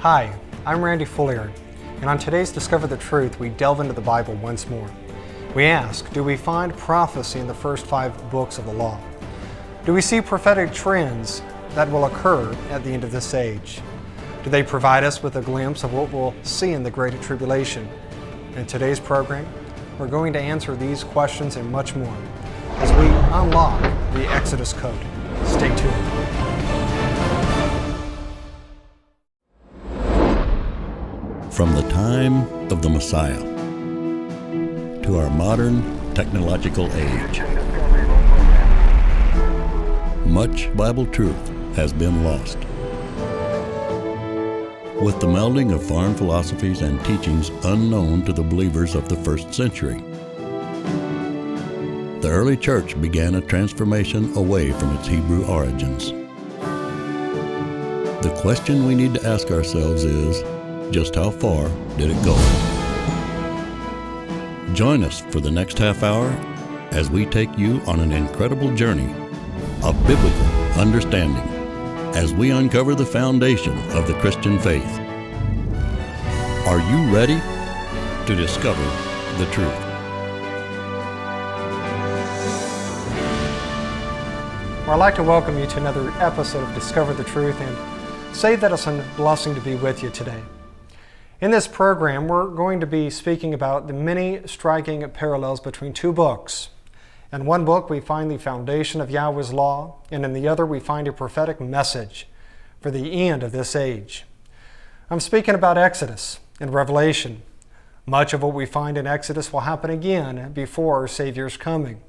Hi, I'm Randy Folliard, and on today's Discover the Truth, we delve into the Bible once more. We ask, do we find prophecy in the first 5 books of the law? Do we see prophetic trends that will occur at the end of this age? Do they provide us with a glimpse of what we'll see in the Great Tribulation? In today's program, we're going to answer these questions and much more as we unlock the Exodus Code. Stay tuned. From the time of the Messiah to our modern technological age, much Bible truth has been lost. With the melding of foreign philosophies and teachings unknown to the believers of the first century, the early church began a transformation away from its Hebrew origins. The question we need to ask ourselves is, just how far did it go? Join us for the next half hour as we take you on an incredible journey of biblical understanding as we uncover the foundation of the Christian faith. Are you ready to discover the truth? Well, I'd like to welcome you to another episode of Discover the Truth and say that it's a blessing to be with you today. In this program, we're going to be speaking about the many striking parallels between 2 books. In one book, we find the foundation of Yahweh's law, and in the other, we find a prophetic message for the end of this age. I'm speaking about Exodus and Revelation. Much of what we find in Exodus will happen again before our Savior's coming.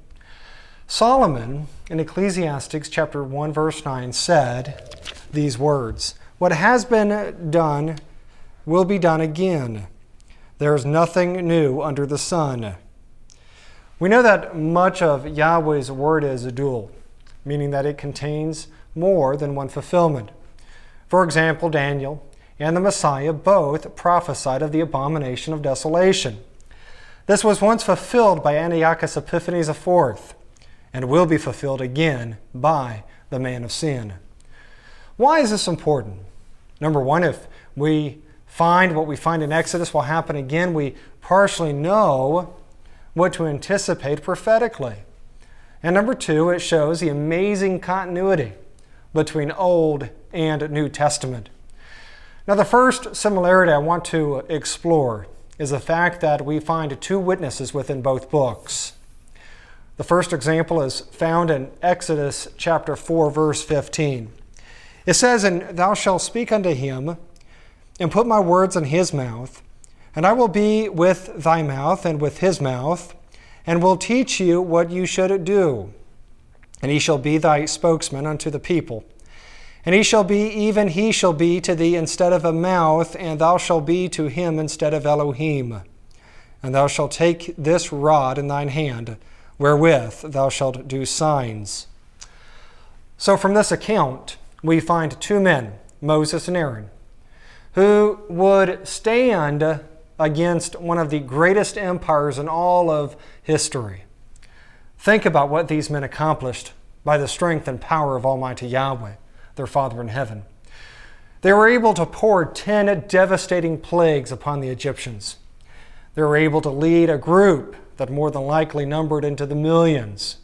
Solomon, in Ecclesiastes chapter 1, verse 9, said these words, "What has been done will be done again. There is nothing new under the sun." We know that much of Yahweh's word is dual, meaning that it contains more than one fulfillment. For example, Daniel and the Messiah both prophesied of the abomination of desolation. This was once fulfilled by Antiochus Epiphanes IV and will be fulfilled again by the man of sin. Why is this important? Number one, if we find what we find in Exodus will happen again, we partially know what to anticipate prophetically. And number 2, it shows the amazing continuity between Old and New Testament. Now, the first similarity I want to explore is the fact that we find 2 witnesses within both books. The first example is found in Exodus chapter 4, verse 15. It says, "And thou shalt speak unto him, and put my words in his mouth, and I will be with thy mouth and with his mouth, and will teach you what you should do. And he shall be thy spokesman unto the people. And he shall be to thee instead of a mouth, and thou shalt be to him instead of Elohim. And thou shalt take this rod in thine hand, wherewith thou shalt do signs." So from this account, we find 2 men, Moses and Aaron, who would stand against one of the greatest empires in all of history. Think about what these men accomplished by the strength and power of Almighty Yahweh, their Father in heaven. They were able to pour 10 devastating plagues upon the Egyptians. They were able to lead a group that more than likely numbered into the millions.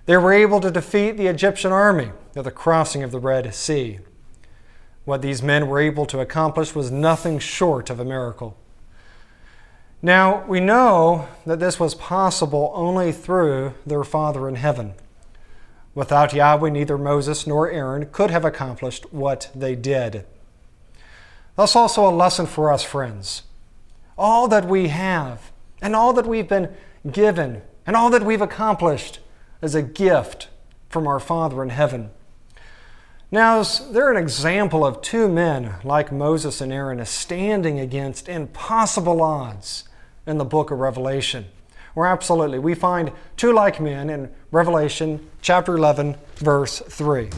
They were able to defeat the Egyptian army at the crossing of the Red Sea. What these men were able to accomplish was nothing short of a miracle. Now, we know that this was possible only through their Father in heaven. Without Yahweh, neither Moses nor Aaron could have accomplished what they did. That's also a lesson for us, friends. All that we have, and all that we've been given, and all that we've accomplished is a gift from our Father in heaven. Now, is there an example of 2 men like Moses and Aaron standing against impossible odds in the book of Revelation? Well, absolutely. We find 2 like men in Revelation chapter 11, verse 3.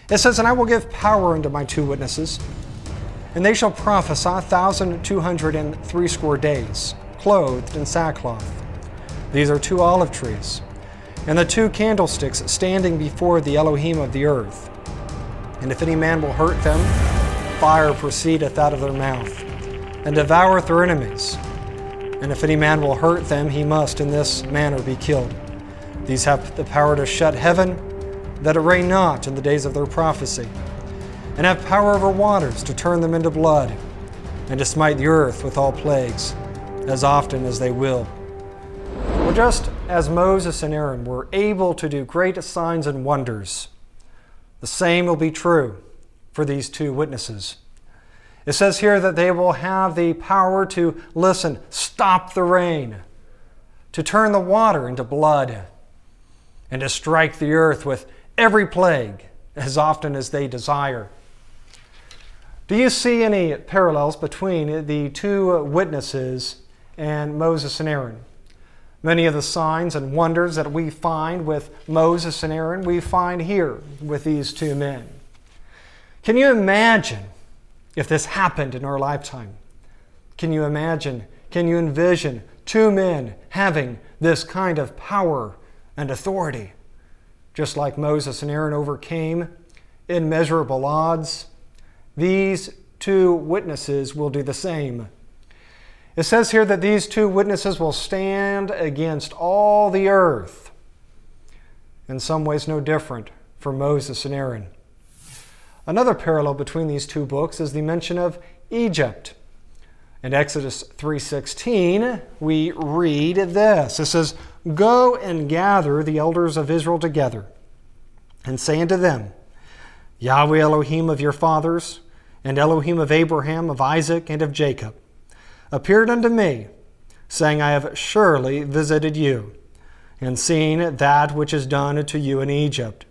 It says, "And I will give power unto my 2 witnesses, and they shall prophesy 1,260 days, clothed in sackcloth. These are 2 olive trees, and the 2 candlesticks standing before the Elohim of the earth. And if any man will hurt them, fire proceedeth out of their mouth, and devoureth their enemies. And if any man will hurt them, he must in this manner be killed. These have the power to shut heaven, that it rain not in the days of their prophecy, and have power over waters to turn them into blood, and to smite the earth with all plagues, as often as they will. Well, just as Moses and Aaron were able to do great signs and wonders, the same will be true for these two witnesses. It says here that they will have the power to, listen, stop the rain, to turn the water into blood, and to strike the earth with every plague as often as they desire. Do you see any parallels between the two witnesses and Moses and Aaron? Many of the signs and wonders that we find with Moses and Aaron, we find here with these two men. Can you imagine if this happened in our lifetime? Can you imagine, can you envision two men having this kind of power and authority? Just like Moses and Aaron overcame immeasurable odds, these two witnesses will do the same. It says here that these two witnesses will stand against all the earth. In some ways no different for Moses and Aaron. Another parallel between these two books is the mention of Egypt. In Exodus 3:16, we read this. It says, "Go and gather the elders of Israel together, and say unto them, Yahweh Elohim of your fathers, and Elohim of Abraham, of Isaac, and of Jacob, appeared unto me, saying, I have surely visited you, and seen that which is done to you in Egypt."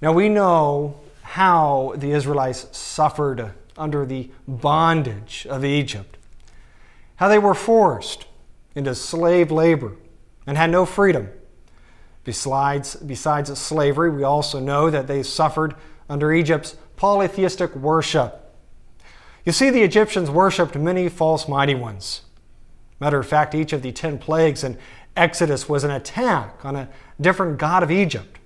Now we know how the Israelites suffered under the bondage of Egypt, how they were forced into slave labor and had no freedom. Besides slavery, we also know that they suffered under Egypt's polytheistic worship. You see, the Egyptians worshipped many false mighty ones. Matter of fact, each of the 10 plagues in Exodus was an attack on a different god of Egypt.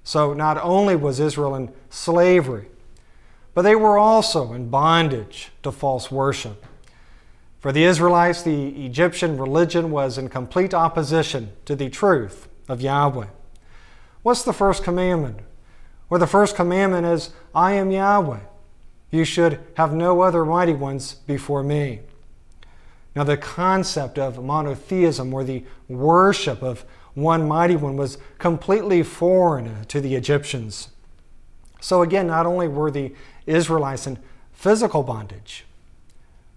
So not only was Israel in slavery, but they were also in bondage to false worship. For the Israelites, the Egyptian religion was in complete opposition to the truth of Yahweh. What's the first commandment? Well, the first commandment is, I am Yahweh. You should have no other mighty ones before me. Now, the concept of monotheism, or the worship of one mighty one, was completely foreign to the Egyptians. So again, not only were the Israelites in physical bondage,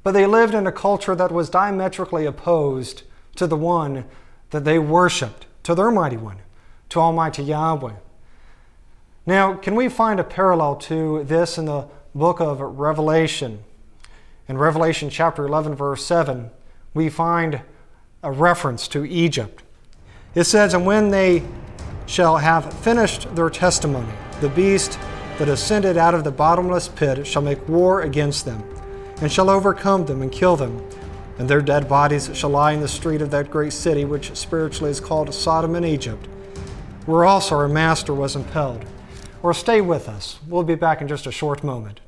but they lived in a culture that was diametrically opposed to the one that they worshipped, to their mighty one, to Almighty Yahweh. Now, can we find a parallel to this in the book of Revelation? In Revelation chapter 11, verse 7, we find a reference to Egypt. It says, "And when they shall have finished their testimony, the beast that ascended out of the bottomless pit shall make war against them, and shall overcome them and kill them. And their dead bodies shall lie in the street of that great city, which spiritually is called Sodom and Egypt, where also our master was impelled." Or stay with us. We'll be back in just a short moment.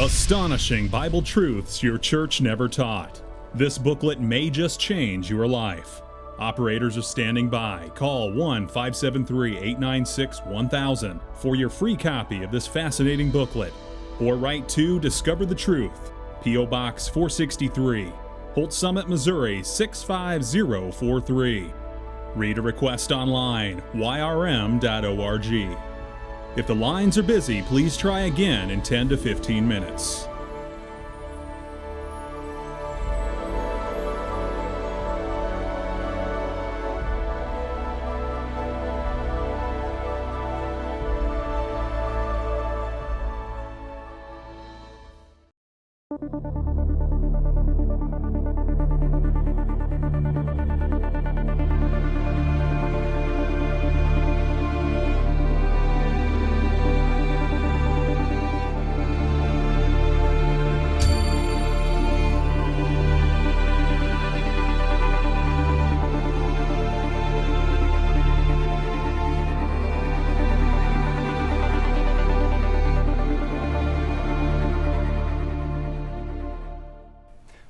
Astonishing Bible truths your church never taught. This booklet may just change your life. Operators are standing by. Call 1-573-896-1000 for your free copy of this fascinating booklet. Or write to Discover the Truth, P.O. Box 463, Holt Summit, Missouri 65043. Read a request online, yrm.org. If the lines are busy, please try again in 10 to 15 minutes.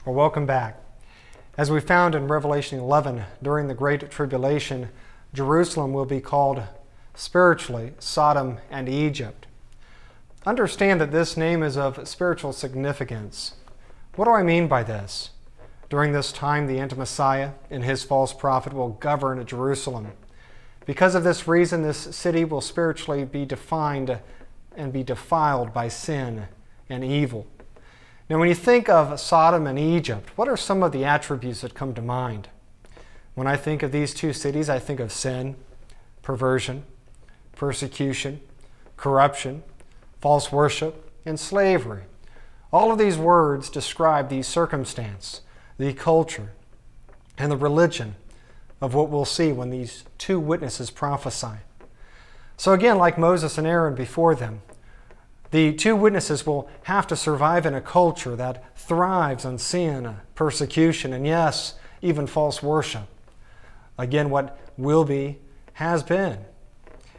Well, welcome back. As we found in Revelation 11, during the Great Tribulation, Jerusalem will be called spiritually Sodom and Egypt. Understand that this name is of spiritual significance. What do I mean by this? During this time, the anti-Messiah and his false prophet will govern Jerusalem. Because of this reason, this city will spiritually be defined and be defiled by sin and evil. Now, when you think of Sodom and Egypt, what are some of the attributes that come to mind? When I think of these two cities, I think of sin, perversion, persecution, corruption, false worship, and slavery. All of these words describe the circumstance, the culture, and the religion of what we'll see when these two witnesses prophesy. So again, like Moses and Aaron before them, the two witnesses will have to survive in a culture that thrives on sin, persecution, and yes, even false worship. Again, what will be, has been.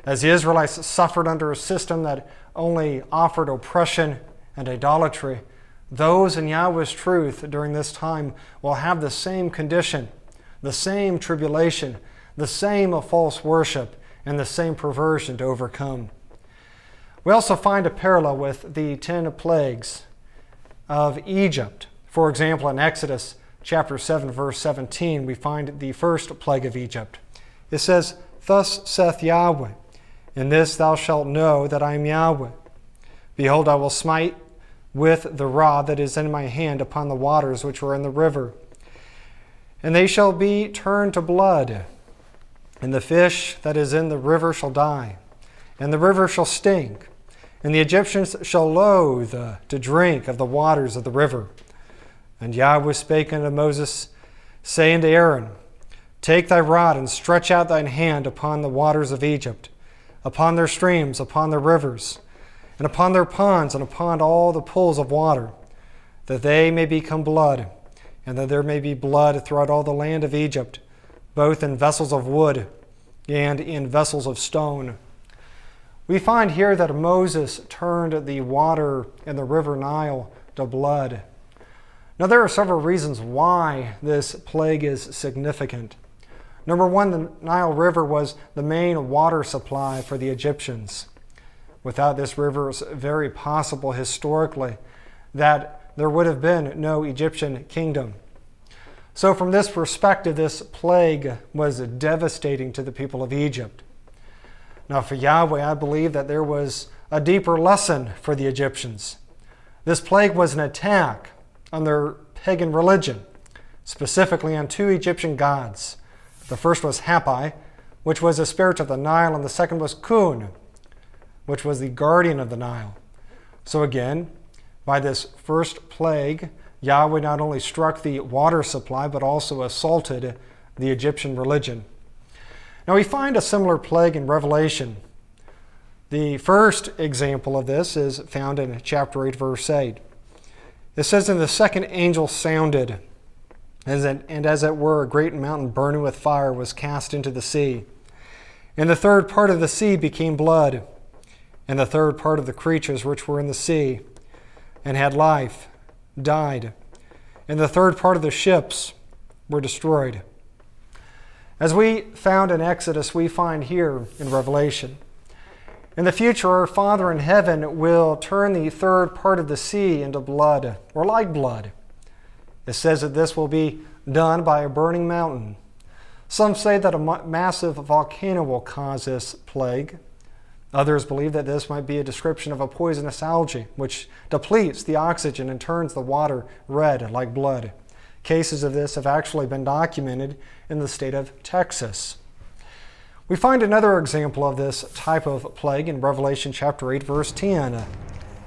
As the Israelites suffered under a system that only offered oppression and idolatry, those in Yahweh's truth during this time will have the same condition, the same tribulation, the same false worship, and the same perversion to overcome. We also find a parallel with the 10 plagues of Egypt. For example, in Exodus chapter 7, verse 17, we find the first plague of Egypt. It says, "Thus saith Yahweh, in this thou shalt know that I am Yahweh. Behold, I will smite with the rod that is in my hand upon the waters which were in the river. And they shall be turned to blood, and the fish that is in the river shall die, and the river shall stink, and the Egyptians shall loathe to drink of the waters of the river. And Yahweh spake unto Moses, saying to Aaron, Take thy rod and stretch out thine hand upon the waters of Egypt, upon their streams, upon their rivers, and upon their ponds, and upon all the pools of water, that they may become blood, and that there may be blood throughout all the land of Egypt, both in vessels of wood and in vessels of stone." We find here that Moses turned the water in the river Nile to blood. Now, there are several reasons why this plague is significant. Number one, the Nile River was the main water supply for the Egyptians. Without this river, it's very possible historically that there would have been no Egyptian kingdom. So from this perspective, this plague was devastating to the people of Egypt. Now for Yahweh, I believe that there was a deeper lesson for the Egyptians. This plague was an attack on their pagan religion, specifically on two Egyptian gods. The first was Hapi, which was a spirit of the Nile, and the second was Kun, which was the guardian of the Nile. So again, by this first plague, Yahweh not only struck the water supply, but also assaulted the Egyptian religion. Now we find a similar plague in Revelation. The first example of this is found in chapter 8, verse 8. It says, "And the second angel sounded, and as it were a great mountain burning with fire was cast into the sea. And the third part of the sea became blood, and the third part of the creatures which were in the sea, and had life, died, and the third part of the ships were destroyed." As we found in Exodus, we find here in Revelation. In the future, our Father in heaven will turn the third part of the sea into blood, or like blood. It says that this will be done by a burning mountain. Some say that a massive volcano will cause this plague. Others believe that this might be a description of a poisonous algae, which depletes the oxygen and turns the water red like blood. Cases of this have actually been documented in the state of Texas. We find another example of this type of plague in Revelation chapter 8, verse 10.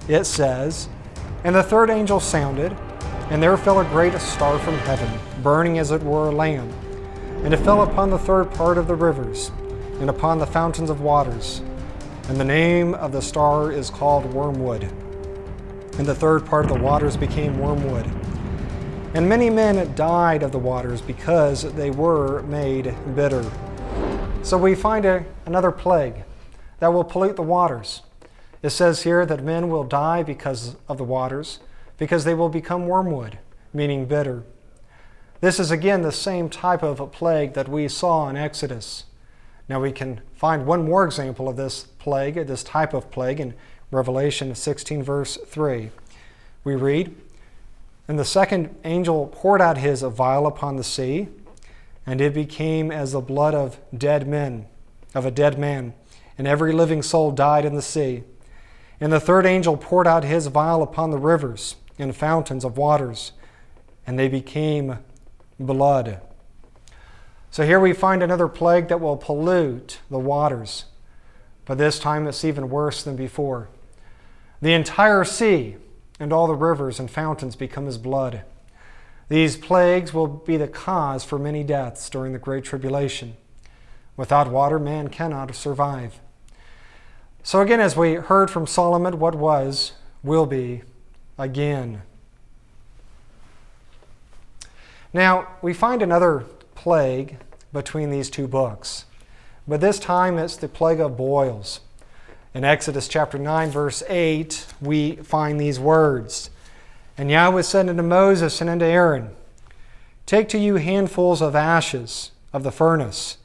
It says, "And the third angel sounded, and there fell a great star from heaven, burning as it were a lamp. And it fell upon the third part of the rivers, and upon the fountains of waters. And the name of the star is called Wormwood. And the third part of the waters became wormwood. And many men died of the waters because they were made bitter." So we find another plague that will pollute the waters. It says here that men will die because of the waters, because they will become wormwood, meaning bitter. This is again the same type of plague that we saw in Exodus. Now we can find one more example of this plague, this type of plague, in Revelation 16, verse 3. We read, "And the second angel poured out his vial upon the sea, and it became as the blood of a dead man, and every living soul died in the sea. And the third angel poured out his vial upon the rivers and fountains of waters, and they became blood." So here we find another plague that will pollute the waters, but this time it's even worse than before. The entire sea and all the rivers and fountains become as blood. These plagues will be the cause for many deaths during the Great Tribulation. Without water, man cannot survive. So again, as we heard from Solomon, what was, will be again. Now, we find another plague between these two books, but this time it's the plague of boils. In Exodus chapter 9, verse 8, we find these words, "And Yahweh said unto Moses and unto Aaron, Take to you handfuls of ashes of the furnace,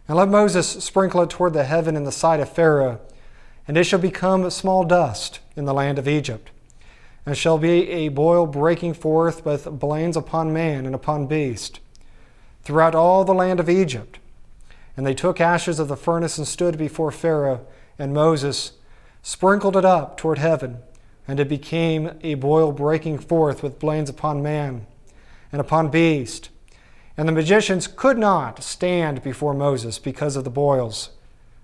and let Moses sprinkle it toward the heaven in the sight of Pharaoh, and it shall become small dust in the land of Egypt. And shall be a boil breaking forth with blains upon man and upon beast, throughout all the land of Egypt. And they took ashes of the furnace and stood before Pharaoh, and Moses sprinkled it up toward heaven, and it became a boil breaking forth with blains upon man and upon beast. And the magicians could not stand before Moses because of the boils,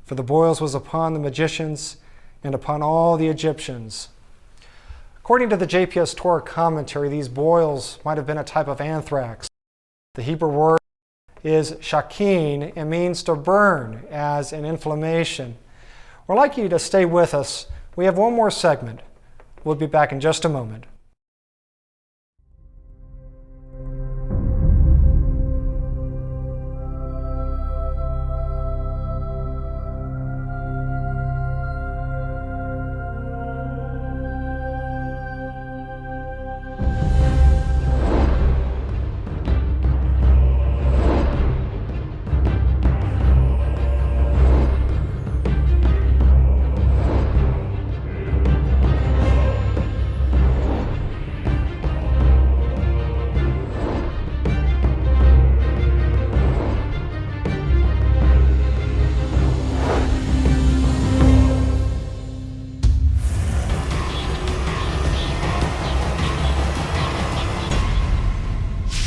for the boils was upon the magicians and upon all the Egyptians." According to the JPS Torah commentary, these boils might have been a type of anthrax. The Hebrew word is shakin and means to burn as an inflammation. We'd like you to stay with us. We have one more segment. We'll be back in just a moment.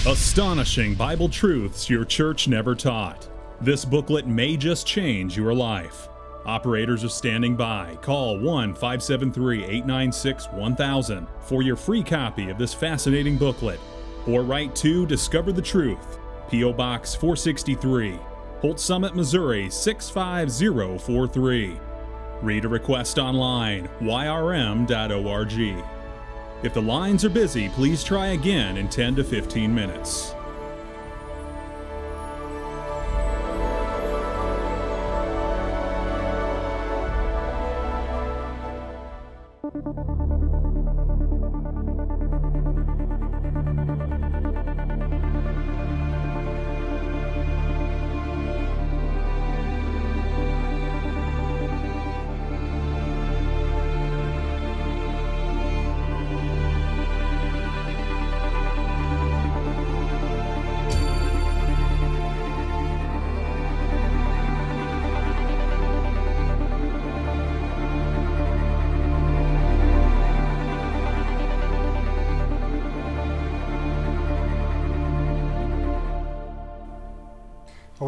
Astonishing Bible truths your church never taught. This booklet may just change your life. Operators are standing by. Call 1-573-896-1000 for your free copy of this fascinating booklet. Or write to Discover the Truth, P.O. Box 463, Holt Summit, Missouri 65043. Read a request online, yrm.org. If the lines are busy, please try again in 10 to 15 minutes.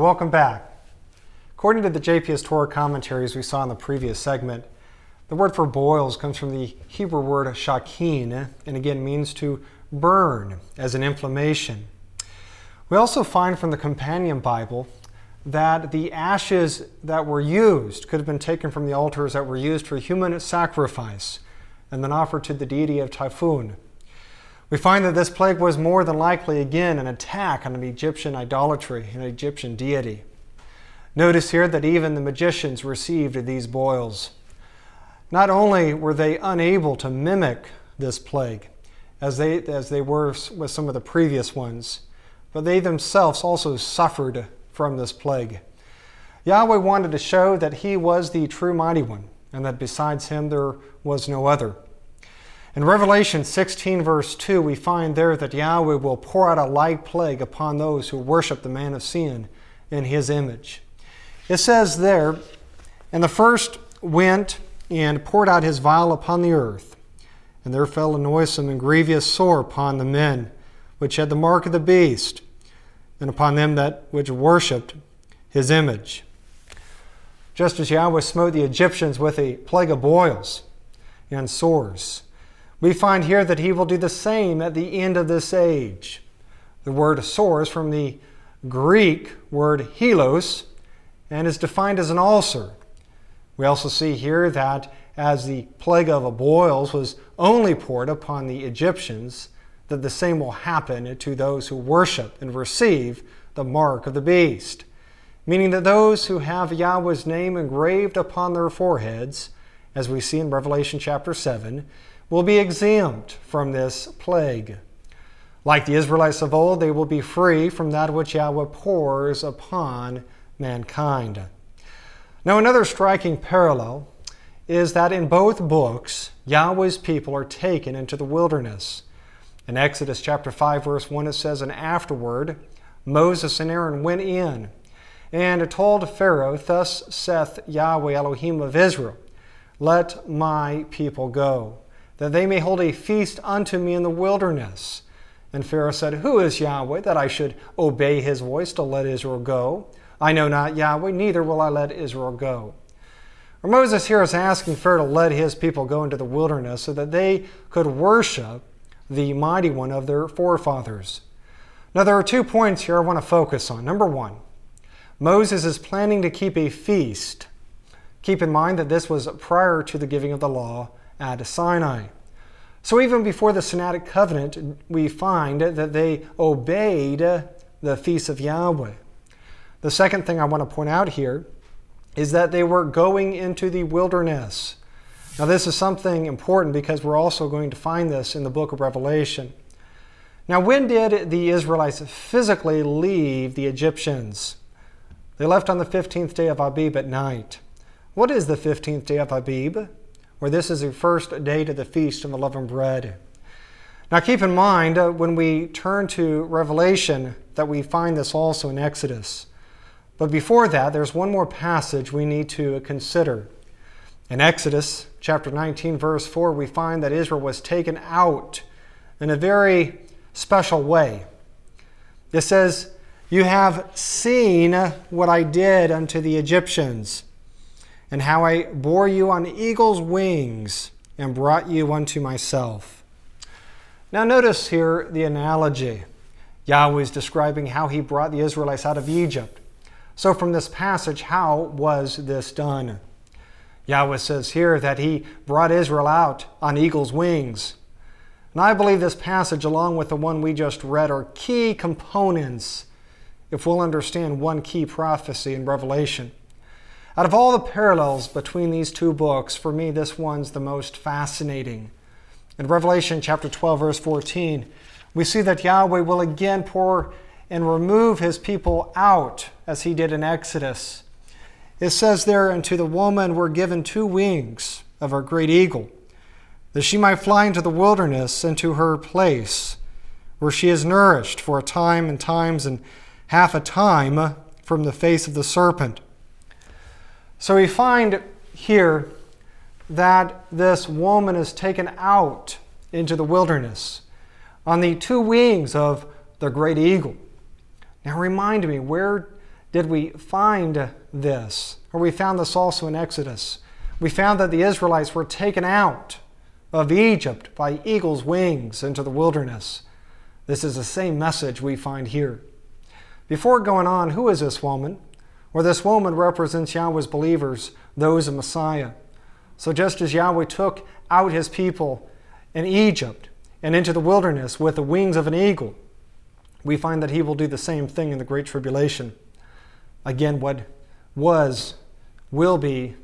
Well, welcome back. According to the JPS Torah commentaries we saw in the previous segment, the word for boils comes from the Hebrew word shakin, and again means to burn, as an inflammation. We also find from the Companion Bible that the ashes that were used could have been taken from the altars that were used for human sacrifice and then offered to the deity of Typhoon. We find that this plague was more than likely, again, an attack on an Egyptian idolatry, an Egyptian deity. Notice here that even the magicians received these boils. Not only were they unable to mimic this plague, as they were with some of the previous ones, but they themselves also suffered from this plague. Yahweh wanted to show that He was the true mighty one, and that besides Him there was no other. In Revelation 16 verse 2, we find there that Yahweh will pour out a like plague upon those who worship the man of sin in His image. It says there, "And the first went and poured out his vial upon the earth, and there fell a noisome and grievous sore upon the men which had the mark of the beast, and upon them that which worshipped his image." Just as Yahweh smote the Egyptians with a plague of boils and sores, we find here that He will do the same at the end of this age. The word sores from the Greek word helos and is defined as an ulcer. We also see here that as the plague of boils was only poured upon the Egyptians, that the same will happen to those who worship and receive the mark of the beast, meaning that those who have Yahweh's name engraved upon their foreheads, as we see in Revelation chapter 7, will be exempt from this plague. Like the Israelites of old, they will be free from that which Yahweh pours upon mankind. Now, another striking parallel is that in both books, Yahweh's people are taken into the wilderness. In Exodus chapter 5, verse 1, it says, "And afterward Moses and Aaron went in and told Pharaoh, Thus saith Yahweh Elohim of Israel, Let my people go, that they may hold a feast unto me in the wilderness. And Pharaoh said, Who is Yahweh, that I should obey His voice to let Israel go? I know not Yahweh, neither will I let Israel go." Or Moses here is asking Pharaoh to let his people go into the wilderness so that they could worship the mighty one of their forefathers. Now there are 2 points here I want to focus on. Number 1, Moses is planning to keep a feast. Keep in mind that this was prior to the giving of the law at Sinai. So even before the Sinaitic covenant, we find that they obeyed the feast of Yahweh. The second thing I want to point out here is that they were going into the wilderness. Now this is something important because we're also going to find this in the book of Revelation. Now when did the Israelites physically leave the Egyptians? They left on the 15th day of Abib at night. What is the 15th day of Abib? Or this is the first day to the Feast of Unleavened Bread. Now keep in mind when we turn to Revelation that we find this also in Exodus. But before that, there's one more passage we need to consider. In Exodus chapter 19, verse 4, we find that Israel was taken out in a very special way. It says, "You have seen what I did unto the Egyptians, and how I bore you on eagle's wings and brought you unto myself." Now notice here the analogy. Yahweh is describing how He brought the Israelites out of Egypt. So from this passage, how was this done? Yahweh says here that He brought Israel out on eagle's wings. And I believe this passage, along with the one we just read, are key components if we'll understand one key prophecy in Revelation. Out of all the parallels between these 2 books, for me this one's the most fascinating. In Revelation chapter 12, verse 14, we see that Yahweh will again pour and remove His people out as He did in Exodus. It says there, "And to the woman were given 2 wings of her great eagle, that she might fly into the wilderness into her place, where she is nourished for a time and times and half a time from the face of the serpent." So we find here that this woman is taken out into the wilderness on the 2 wings of the great eagle. Now remind me, where did we find this? Or we found this also in Exodus. We found that the Israelites were taken out of Egypt by eagle's wings into the wilderness. This is the same message we find here. Before going on, who is this woman? Well, this woman represents Yahweh's believers, those of Messiah. So just as Yahweh took out his people in Egypt and into the wilderness with the wings of an eagle, we find that he will do the same thing in the Great Tribulation. Again, what was, will be,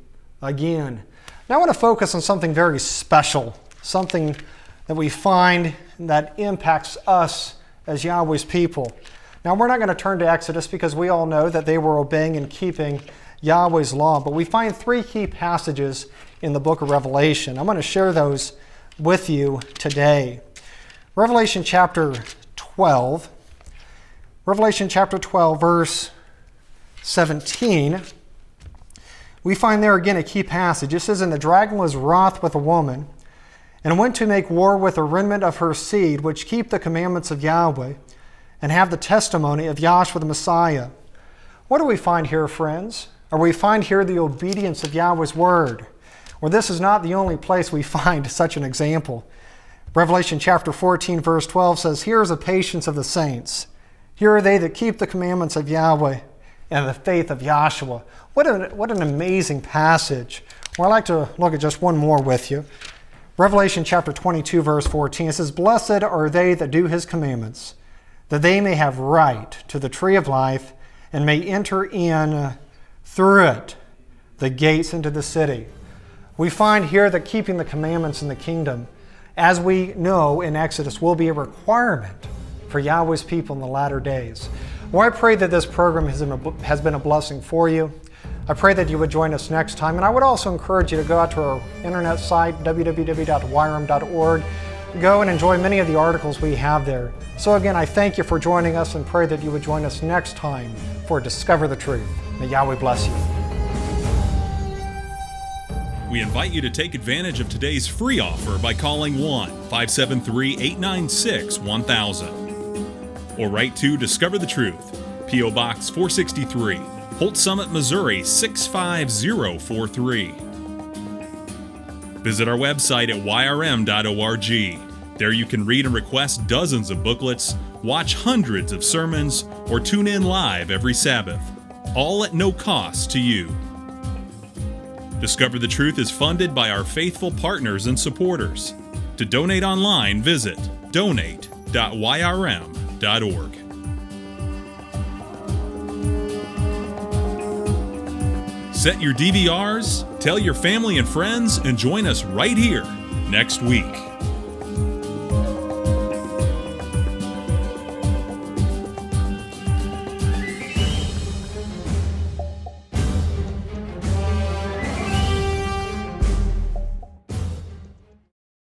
again. Now I want to focus on something very special, something that we find that impacts us as Yahweh's people. Now we're not going to turn to Exodus because we all know that they were obeying and keeping Yahweh's law, but we find three key passages in the book of Revelation. I'm going to share those with you today. Revelation chapter 12, verse 17. We find there again a key passage. It says, "And the dragon was wroth with a woman, and went to make war with the remnant of her seed, which keep the commandments of Yahweh, and have the testimony of Yahshua the Messiah." What do we find here, friends? Or we find here the obedience of Yahweh's word. Well, this is not the only place we find such an example. Revelation chapter 14, verse 12 says, "Here is the patience of the saints. Here are they that keep the commandments of Yahweh and the faith of Yahshua." What an amazing passage. Well, I'd like to look at just one more with you. Revelation chapter 22, verse 14, it says, "Blessed are they that do his commandments, that they may have right to the tree of life and may enter in through it the gates into the city." We find here that keeping the commandments in the kingdom, as we know in Exodus, will be a requirement for Yahweh's people in the latter days. Well, I pray that this program has been a blessing for you. I pray that you would join us next time. And I would also encourage you to go out to our internet site, www.yrm.org. Go and enjoy many of the articles we have there. So again, I thank you for joining us and pray that you would join us next time for Discover the Truth. May Yahweh bless you. We invite you to take advantage of today's free offer by calling 1-573-896-1000 or write to Discover the Truth, P.O. Box 463, Holt Summit, Missouri 65043. Visit our website at yrm.org. There you can read and request dozens of booklets, watch hundreds of sermons, or tune in live every Sabbath, all at no cost to you. Discover the Truth is funded by our faithful partners and supporters. To donate online, visit donate.yrm.org. Set your DVRs, tell your family and friends, and join us right here next week.